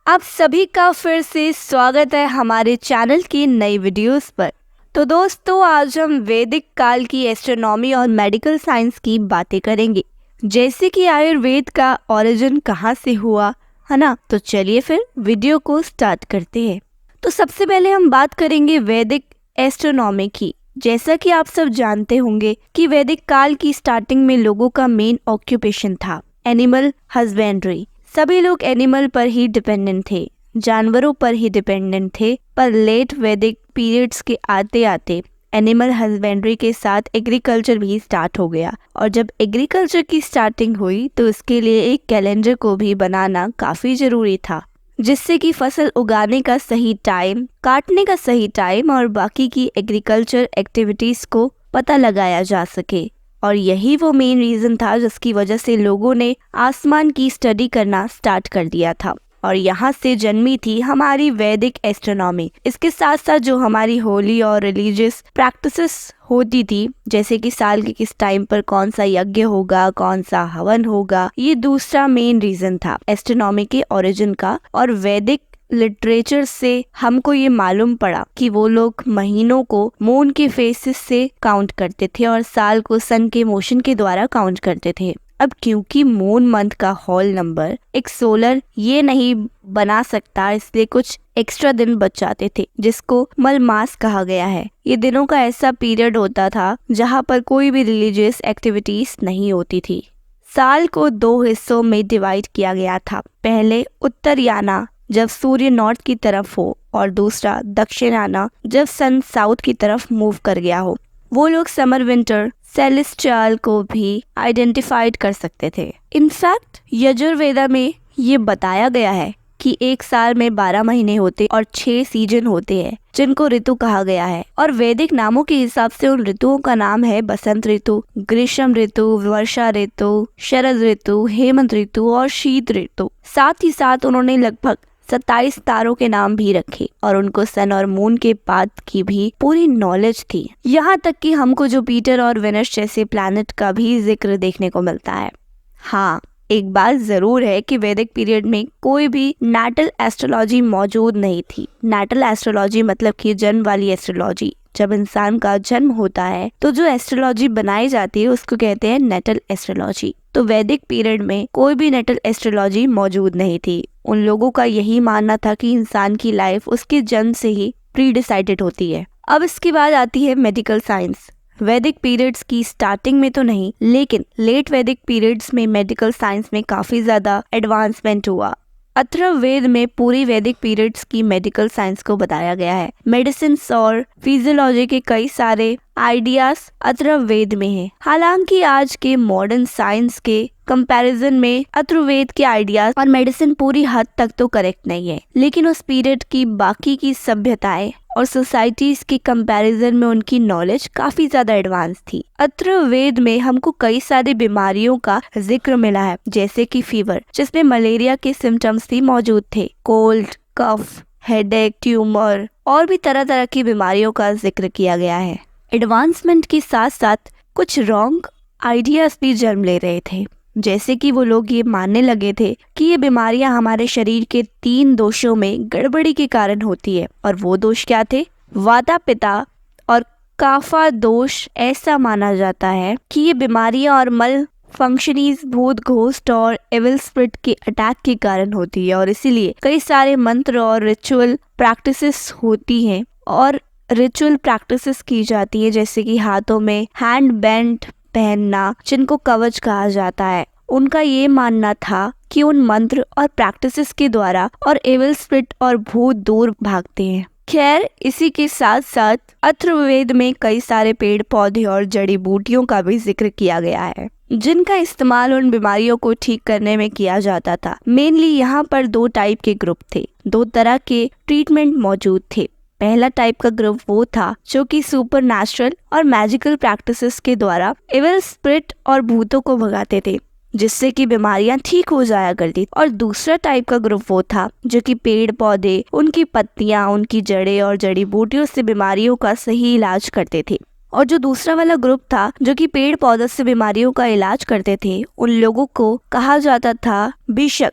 आप सभी का फिर से स्वागत है हमारे चैनल की नई वीडियोस पर। तो दोस्तों, आज हम वैदिक काल की एस्ट्रोनॉमी और मेडिकल साइंस की बातें करेंगे, जैसे कि आयुर्वेद का ओरिजिन कहाँ से हुआ, है ना। तो चलिए फिर वीडियो को स्टार्ट करते हैं। तो सबसे पहले हम बात करेंगे वैदिक एस्ट्रोनॉमी की। जैसा कि आप सब जानते होंगे कि वैदिक काल की स्टार्टिंग में लोगों का मेन ऑक्यूपेशन था एनिमल हस्बेंड्री। सभी लोग एनिमल पर ही डिपेंडेंट थे, जानवरों पर ही डिपेंडेंट थे। पर लेट वैदिक पीरियड्स के आते आते एनिमल हस्बेंड्री के साथ एग्रीकल्चर भी स्टार्ट हो गया। और जब एग्रीकल्चर की स्टार्टिंग हुई तो उसके लिए एक कैलेंडर को भी बनाना काफी जरूरी था, जिससे कि फसल उगाने का सही टाइम, काटने का सही टाइम और बाकी की एग्रीकल्चर एक्टिविटीज को पता लगाया जा सके। और यही वो मेन रीजन था जिसकी वजह से लोगों ने आसमान की स्टडी करना स्टार्ट कर दिया था। और यहाँ से जन्मी थी हमारी वैदिक एस्ट्रोनॉमी। इसके साथ साथ जो हमारी होली और रिलीजियस प्रैक्टिसेस होती थी, जैसे कि साल के किस टाइम पर कौन सा यज्ञ होगा, कौन सा हवन होगा, ये दूसरा मेन रीजन था एस्ट्रोनॉमी के ओरिजिन का। और वैदिक लिटरेचर से हमको ये मालूम पड़ा कि वो लोग महीनों को मून के फेसेस से काउंट करते थे और साल को सन के मोशन के द्वारा काउंट करते थे। अब क्योंकि मून मंथ का होल नंबर एक सोलर ये नहीं बना सकता, इसलिए कुछ एक्स्ट्रा दिन बच जाते थे, जिसको मलमास कहा गया है। ये दिनों का ऐसा पीरियड होता था जहाँ पर कोई भी रिलीजियस एक्टिविटीज नहीं होती थी। साल को 2 हिस्सों में डिवाइड किया गया था। पहले उत्तरयाना, जब सूर्य नॉर्थ की तरफ हो, और दूसरा दक्षिणाना, जब सन साउथ की तरफ मूव कर गया हो। वो लोग समर विंटर सेलेस्टियल को भी आइडेंटिफाइड कर सकते थे। इनफैक्ट यजुर्वेदा में ये बताया गया है कि एक साल में 12 महीने होते और 6 सीजन होते हैं, जिनको ऋतु कहा गया है। और वैदिक नामों के हिसाब से उन ऋतुओं का नाम है बसंत ऋतु, ग्रीष्म ऋतु, वर्षा ऋतु, शरद ऋतु, हेमंत ऋतु और शीत ऋतु। साथ ही साथ उन्होंने लगभग 27 तारों के नाम भी रखे और उनको सन और मून के पाथ की भी पूरी नॉलेज थी। यहाँ तक कि हमको जुपिटर और वेनस जैसे प्लैनेट का भी जिक्र देखने को मिलता है। हाँ, एक बात जरूर है कि वैदिक पीरियड में कोई भी नाटल एस्ट्रोलॉजी मौजूद नहीं थी। नाटल एस्ट्रोलॉजी मतलब कि जन्म वाली एस्ट्रोलॉजी। जब इंसान का जन्म होता है तो जो एस्ट्रोलॉजी बनाई जाती है उसको कहते हैं नेटल एस्ट्रोलॉजी। तो वैदिक पीरियड में कोई भी नेटल एस्ट्रोलॉजी मौजूद नहीं थी। उन लोगों का यही मानना था कि इंसान की लाइफ उसके जन्म से ही प्री डिसाइडेड होती है। अब इसके बाद आती है मेडिकल साइंस। वैदिक पीरियड्स की स्टार्टिंग में तो नहीं, लेकिन लेट वैदिक पीरियड्स में मेडिकल साइंस में काफी ज्यादा एडवांसमेंट हुआ। अथर्ववेद में पूरी वैदिक पीरियड्स की मेडिकल साइंस को बताया गया है। मेडिसिन और फिजियोलॉजी के कई सारे आइडियाज अथर्ववेद में हैं। हालांकि आज के मॉडर्न साइंस के कंपैरिजन में अथर्ववेद के आइडियाज और मेडिसिन पूरी हद तक तो करेक्ट नहीं है, लेकिन उस पीरियड की बाकी की सभ्यताएं और सोसाइटीज के कंपैरिजन में उनकी नॉलेज काफी ज्यादा एडवांस थी। अथर्ववेद में हमको कई सारी बीमारियों का जिक्र मिला है, जैसे कि फीवर, जिसमें मलेरिया के सिम्टम्स भी मौजूद थे, कोल्ड, कफ, हेडेक, ट्यूमर और भी तरह तरह की बीमारियों का जिक्र किया गया है। एडवांसमेंट के साथ साथ कुछ रॉन्ग आइडियाज भी जन्म ले रहे थे, जैसे कि वो लोग ये मानने लगे थे कि ये बीमारियां हमारे शरीर के 3 दोषों में गड़बड़ी के कारण होती है। और वो दोष क्या थे? वाता, पित्त और काफा दोष। ऐसा माना जाता है कि ये बीमारियां और मल फंक्शनीज भूत, घोस्ट और एविल स्पिरिट के अटैक के कारण होती है। और इसीलिए कई सारे मंत्र और रिचुअल प्रैक्टिसेस होती हैं और रिचुअल प्रैक्टिसेस की जाती है, जैसे कि हाथों में हैंड बैंड पहनना, जिनको कवच कहा जाता है। उनका ये मानना था कि उन मंत्र और प्रैक्टिसेस के द्वारा और एविल स्पिरिट और भूत दूर भागते हैं। खैर, इसी के साथ साथ अथर्ववेद में कई सारे पेड़ पौधे और जड़ी बूटियों का भी जिक्र किया गया है, जिनका इस्तेमाल उन बीमारियों को ठीक करने में किया जाता था। मेनली यहाँ पर 2 टाइप के ग्रुप थे, 2 तरह के ट्रीटमेंट मौजूद थे। पहला टाइप का ग्रुप वो था जो कि सुपर नेचुरल और मैजिकल प्रैक्टिसेस के द्वारा एविल स्पिरिट और भूतों को भगाते थे, जिससे कि बीमारियां ठीक हो जाया करती। और दूसरा टाइप का ग्रुप वो था जो कि पेड़ पौधे, उनकी पत्तियां, उनकी जड़ें और जड़ी बूटियों से बीमारियों का सही इलाज करते थे। और जो दूसरा वाला ग्रुप था जो कि पेड़ पौधों से बीमारियों का इलाज करते थे, उन लोगों को कहा जाता था बिशक,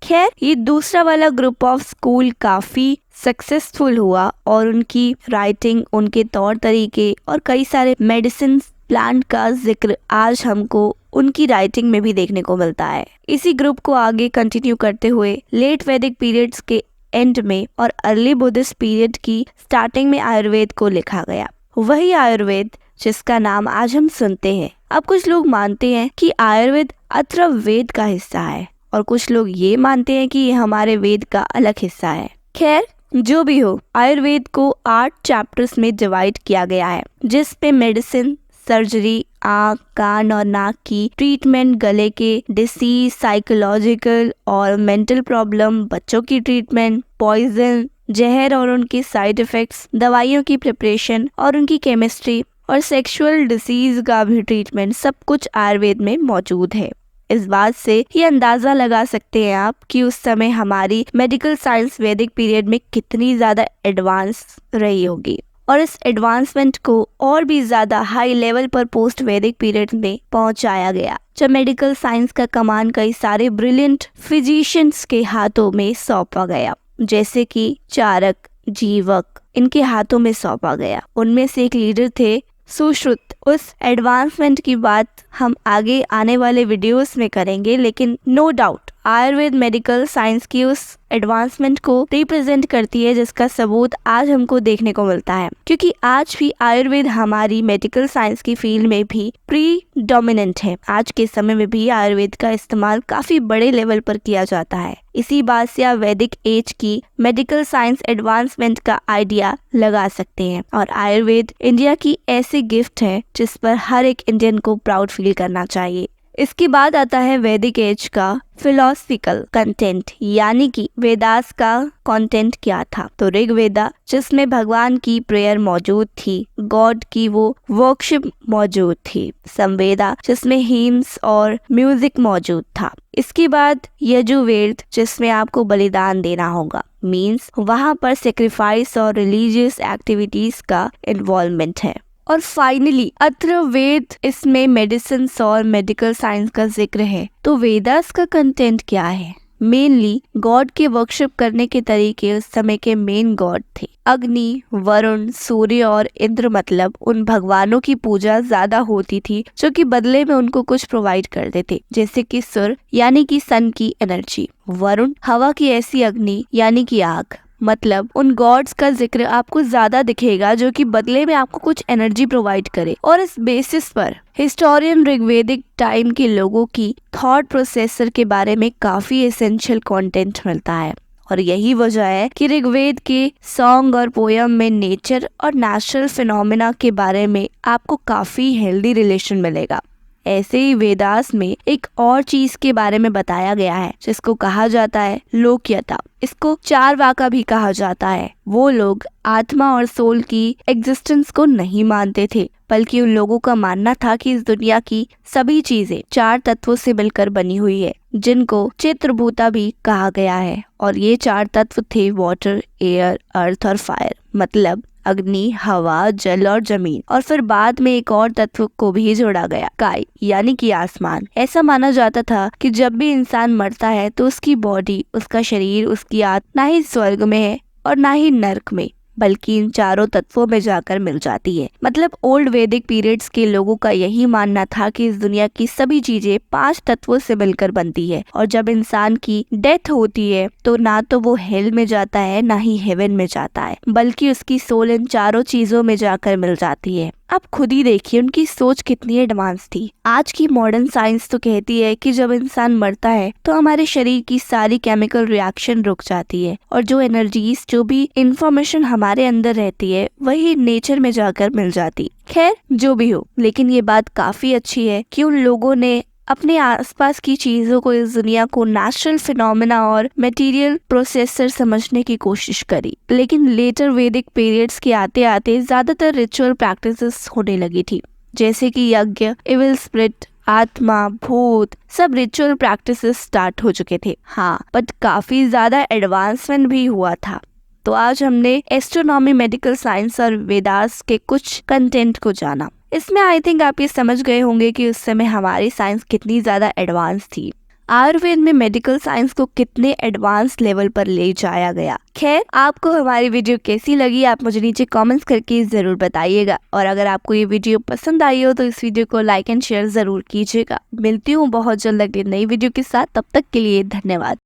खैर, ये दूसरा वाला ग्रुप ऑफ स्कूल काफी सक्सेसफुल हुआ और उनकी राइटिंग, उनके तौर तरीके और कई सारे मेडिसिन प्लांट का जिक्र आज हमको उनकी राइटिंग में भी देखने को मिलता है। इसी ग्रुप को आगे कंटिन्यू करते हुए लेट वैदिक पीरियड्स के एंड में और अर्ली बुद्धिस्ट पीरियड की स्टार्टिंग में आयुर्वेद को लिखा गया। वही आयुर्वेद जिसका नाम आज हम सुनते हैं। अब कुछ लोग मानते हैं कि आयुर्वेद अथर्ववेद का हिस्सा है और कुछ लोग ये मानते हैं कि ये हमारे वेद का अलग हिस्सा है। खैर, जो भी हो, आयुर्वेद को 8 चैप्टर्स में डिवाइड किया गया है, जिस पे मेडिसिन, सर्जरी, आँख, कान और नाक की ट्रीटमेंट, गले के डिसीज, साइकोलॉजिकल और मेंटल प्रॉब्लम, बच्चों की ट्रीटमेंट, पॉइजन, जहर और उनके साइड इफेक्ट्स, दवाइयों की प्रिपरेशन और उनकी केमिस्ट्री और सेक्सुअल डिसीज का भी ट्रीटमेंट, सब कुछ आयुर्वेद में मौजूद है। इस बात से ये अंदाजा लगा सकते हैं आप कि उस समय हमारी मेडिकल साइंस वैदिक पीरियड में कितनी ज्यादा एडवांस रही होगी और इस एडवांसमेंट को और भी ज्यादा हाई लेवल पर पोस्ट वैदिक पीरियड में पहुंचाया गया, जब मेडिकल साइंस का कमान कई सारे ब्रिलियंट फिजिशियंस के हाथों में सौंपा गया, जैसे कि चारक, जीवक, इनके हाथों में सौंपा गया। उनमें से एक लीडर थे सुश्रुत। उस एडवांसमेंट की बात हम आगे आने वाले वीडियोस में करेंगे, लेकिन no doubt Ayurveda medical science की उस एडवांसमेंट को रिप्रेजेंट करती है, जिसका सबूत आज हमको देखने को मिलता है, क्योंकि आज भी आयुर्वेद हमारी मेडिकल साइंस की फील्ड में भी प्रीडोमिनेंट है। आज के समय में भी आयुर्वेद का इस्तेमाल काफी बड़े लेवल पर किया जाता है। इसी बात से आप वैदिक एज की मेडिकल साइंस एडवांसमेंट का आइडिया लगा सकते हैं और आयुर्वेद इंडिया की ऐसी गिफ्ट है जिस पर हर एक इंडियन को प्राउड फील करना चाहिए। इसके बाद आता है वैदिक एज का फिलोसफिकल कंटेंट, यानी कि वेदास का कंटेंट क्या था। तो ऋग्वेदा, जिसमें भगवान की प्रेयर मौजूद थी, गॉड की वो वर्शिप मौजूद थी। समवेदा, जिसमें हिम्स और म्यूजिक मौजूद था। इसके बाद यजुर्वेद, जिसमें आपको बलिदान देना होगा, मीन्स वहाँ पर सेक्रीफाइस और रिलीजियस एक्टिविटीज का इन्वॉल्वमेंट है। और फाइनली अथर्ववेद, इसमें मेडिसिन और मेडिकल साइंस का जिक्र है। तो वेदास का कंटेंट क्या है? मेनली गॉड के वर्शिप करने के तरीके उस समय के मेन गॉड थे अग्नि, वरुण, सूर्य और इंद्र। मतलब उन भगवानों की पूजा ज्यादा होती थी जो कि बदले में उनको कुछ प्रोवाइड करते थे, जैसे कि सूर्य यानी कि सन की एनर्जी, वरुण हवा की ऐसी अग्नि यानी कि आग। मतलब उन गॉड्स का जिक्र आपको ज्यादा दिखेगा जो कि बदले में आपको कुछ एनर्जी प्रोवाइड करे। और इस बेसिस पर हिस्टोरियन ऋग्वेदिक टाइम के लोगों की थॉट प्रोसेसर के बारे में काफी एसेंशियल कंटेंट मिलता है और यही वजह है कि ऋग्वेद के सॉन्ग और पोयम में नेचर और नेचुरल फिनोमेना के बारे में आपको काफी हेल्दी रिलेशन मिलेगा। ऐसे ही वेदास में एक और चीज के बारे में बताया गया है जिसको कहा जाता है लोक्यता। इसको चारवाका भी कहा जाता है। वो लोग आत्मा और सोल की एग्जिस्टेंस को नहीं मानते थे, बल्कि उन लोगों का मानना था कि इस दुनिया की सभी चीजें 4 तत्वों से मिलकर बनी हुई है, जिनको चित्रभूता भी कहा गया है। और ये 4 तत्व थे वाटर, एयर, अर्थ और फायर। मतलब अग्नि, हवा, जल और जमीन। और फिर बाद में एक और तत्व को भी जोड़ा गया, काय यानी कि आसमान। ऐसा माना जाता था कि जब भी इंसान मरता है तो उसकी बॉडी, उसका शरीर, उसकी आत्मा ना ही स्वर्ग में है और ना ही नर्क में, बल्कि इन 4 तत्वों में जाकर मिल जाती है। मतलब ओल्ड वैदिक पीरियड्स के लोगों का यही मानना था कि इस दुनिया की सभी चीजें 5 तत्वों से मिलकर बनती है और जब इंसान की डेथ होती है तो ना तो वो हेल में जाता है ना ही हेवन में जाता है, बल्कि उसकी सोल इन 4 चीजों में जाकर मिल जाती है। आप खुद ही देखिए उनकी सोच कितनी एडवांस थी। आज की मॉडर्न साइंस तो कहती है कि जब इंसान मरता है तो हमारे शरीर की सारी केमिकल रिएक्शन रुक जाती है और जो एनर्जीज, जो भी इंफॉर्मेशन हमारे अंदर रहती है, वही नेचर में जाकर मिल जाती। खैर, जो भी हो, लेकिन ये बात काफी अच्छी है कि उन लोगों ने अपने आसपास की चीजों को, इस दुनिया को नेचुरल फिनोमेना और मटेरियल प्रोसेसर समझने की कोशिश करी। लेकिन लेटर वैदिक पीरियड्स के आते आते ज्यादातर रिचुअल प्रैक्टिसेस होने लगी थी, जैसे कि यज्ञ, इविल स्पिरिट, आत्मा, भूत, सब रिचुअल प्रैक्टिसेस स्टार्ट हो चुके थे। हाँ, बट काफी ज्यादा एडवांसमेंट भी हुआ था। तो आज हमने एस्ट्रोनॉमी, मेडिकल साइंस और वेदास के कुछ कंटेंट को जाना। इसमें आई थिंक आप ये समझ गए होंगे कि उस समय हमारी साइंस कितनी ज्यादा एडवांस थी। आयुर्वेद में मेडिकल साइंस को कितने एडवांस लेवल पर ले जाया गया। खैर, आपको हमारी वीडियो कैसी लगी आप मुझे नीचे कमेंट्स करके जरूर बताइएगा, और अगर आपको ये वीडियो पसंद आई हो तो इस वीडियो को लाइक एंड शेयर जरूर कीजिएगा। मिलती हूँ बहुत जल्द अगली नई वीडियो के साथ, तब तक के लिए धन्यवाद।